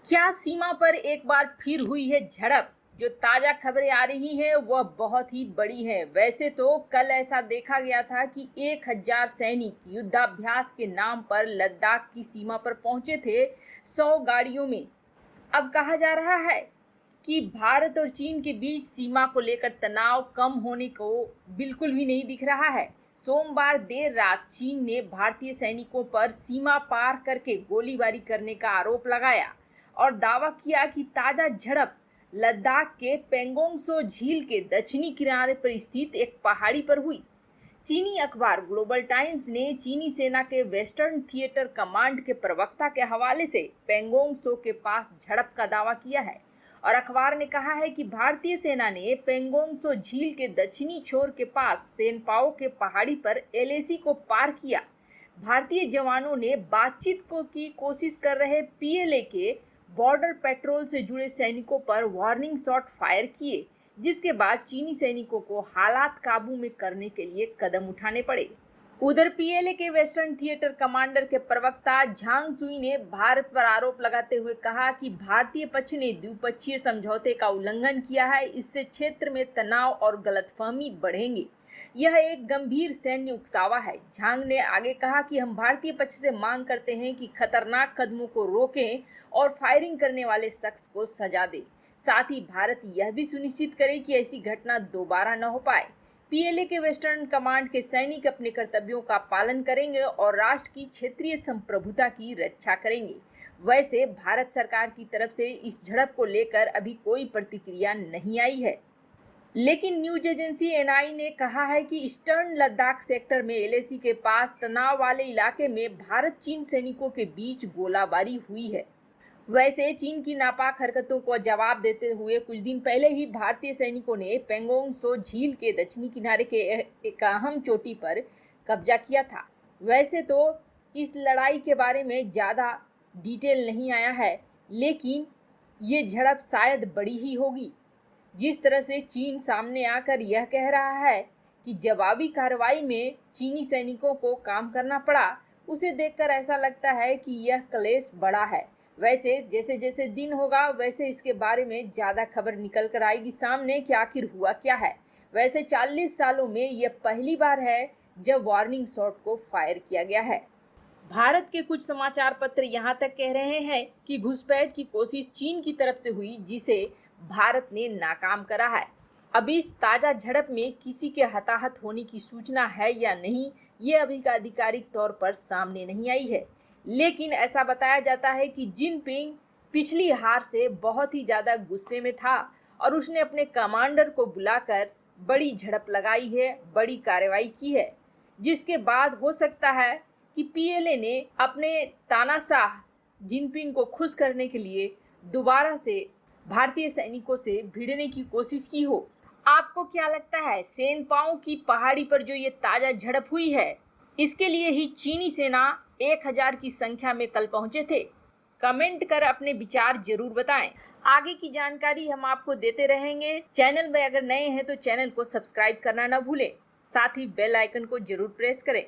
क्या सीमा पर एक बार फिर हुई है झड़प? जो ताजा खबरें आ रही हैं वह बहुत ही बड़ी हैं। वैसे तो कल ऐसा देखा गया था कि 1000 सैनिक युद्धाभ्यास के नाम पर लद्दाख की सीमा पर पहुंचे थे 100 गाड़ियों में। अब कहा जा रहा है कि भारत और चीन के बीच सीमा को लेकर तनाव कम होने को बिल्कुल भी नहीं दिख रहा है। सोमवार देर रात चीन ने भारतीय सैनिकों पर सीमा पार करके गोलीबारी करने का आरोप लगाया और दावा किया कि ताजा झड़प लद्दाख के पेंगोंग सो झील के दक्षिणी किनारे पर स्थित एक पहाड़ी पर हुई। चीनी अखबार ग्लोबल टाइम्स ने चीनी सेना के वेस्टर्न थिएटर कमांड के प्रवक्ता के हवाले से पेंगोंग सो के पास झड़प का दावा किया है और अखबार ने कहा है कि भारतीय सेना ने पेंगोंग सो झील के दक्षिणी छोर के पास सेनपाओ के पहाड़ी पर एलएसी को पार किया। भारतीय जवानों ने बातचीत की कोशिश कर रहे पीएलए के बॉर्डर पेट्रोल से जुड़े सैनिकों पर वार्निंग शॉट फायर किए, जिसके बाद चीनी सैनिकों को हालात काबू में करने के लिए कदम उठाने पड़े। उधर पीएलए के वेस्टर्न थिएटर कमांडर के प्रवक्ता झांग सुई ने भारत पर आरोप लगाते हुए कहा कि भारतीय पक्ष ने द्विपक्षीय समझौते का उल्लंघन किया है। इससे क्षेत्र में तनाव और गलतफहमी बढ़ेंगे। यह एक गंभीर सैन्य उकसावा है। झांग ने आगे कहा कि हम भारतीय पक्ष से मांग करते हैं कि खतरनाक कदमों को रोकें और फायरिंग करने वाले शख्स को सजा दें। साथ ही भारत यह भी सुनिश्चित करे कि ऐसी घटना दोबारा न हो पाए। पीएलए के वेस्टर्न कमांड के सैनिक अपने कर्तव्यों का पालन करेंगे और राष्ट्र की क्षेत्रीय संप्रभुता की रक्षा करेंगे। वैसे भारत सरकार की तरफ से इस झड़प को लेकर अभी कोई प्रतिक्रिया नहीं आई है, लेकिन न्यूज एजेंसी एनआई ने कहा है कि ईस्टर्न लद्दाख सेक्टर में एलएसी के पास तनाव वाले इलाके में भारत चीन सैनिकों के बीच गोलाबारी हुई है। वैसे चीन की नापाक हरकतों को जवाब देते हुए कुछ दिन पहले ही भारतीय सैनिकों ने पेंगोंग सो झील के दक्षिणी किनारे के एक अहम चोटी पर कब्जा किया था। वैसे तो इस लड़ाई के बारे में ज़्यादा डिटेल नहीं आया है, लेकिन ये झड़प शायद बड़ी ही होगी। जिस तरह से चीन सामने आकर यह कह रहा है कि जवाबी कार्रवाई में चीनी सैनिकों को काम करना पड़ा, उसे देखकर ऐसा लगता है कि यह क्लेश बड़ा है। वैसे जैसे जैसे दिन होगा वैसे इसके बारे में ज़्यादा खबर निकल कर आएगी सामने कि आखिर हुआ क्या है। वैसे 40 सालों में यह पहली बार है जब वार्निंग शॉट को फायर किया गया है। भारत के कुछ समाचार पत्र यहाँ तक कह रहे हैं कि घुसपैठ की कोशिश चीन की तरफ से हुई, जिसे भारत ने नाकाम करा है। अब इस ताज़ा झड़प में किसी के हताहत होने की सूचना है या नहीं, ये अभी का आधिकारिक तौर पर सामने नहीं आई है, लेकिन ऐसा बताया जाता है कि जिनपिंग पिछली हार से बहुत ही ज़्यादा गुस्से में था और उसने अपने कमांडर को बुलाकर बड़ी झड़प लगाई है, बड़ी कार्रवाई की है, जिसके बाद हो सकता है कि पीएलए ने अपने तानाशाह जिनपिंग को खुश करने के लिए दोबारा से भारतीय सैनिकों से भिड़ने की कोशिश की हो। आपको क्या लगता है, सेनपाओ की पहाड़ी पर जो ये ताज़ा झड़प हुई है, इसके लिए ही चीनी सेना 1000 की संख्या में कल पहुंचे थे? कमेंट कर अपने विचार जरूर बताएं। आगे की जानकारी हम आपको देते रहेंगे। चैनल में अगर नए हैं तो चैनल को सब्सक्राइब करना न भूलें, साथ ही बेल आइकन को जरूर प्रेस करें।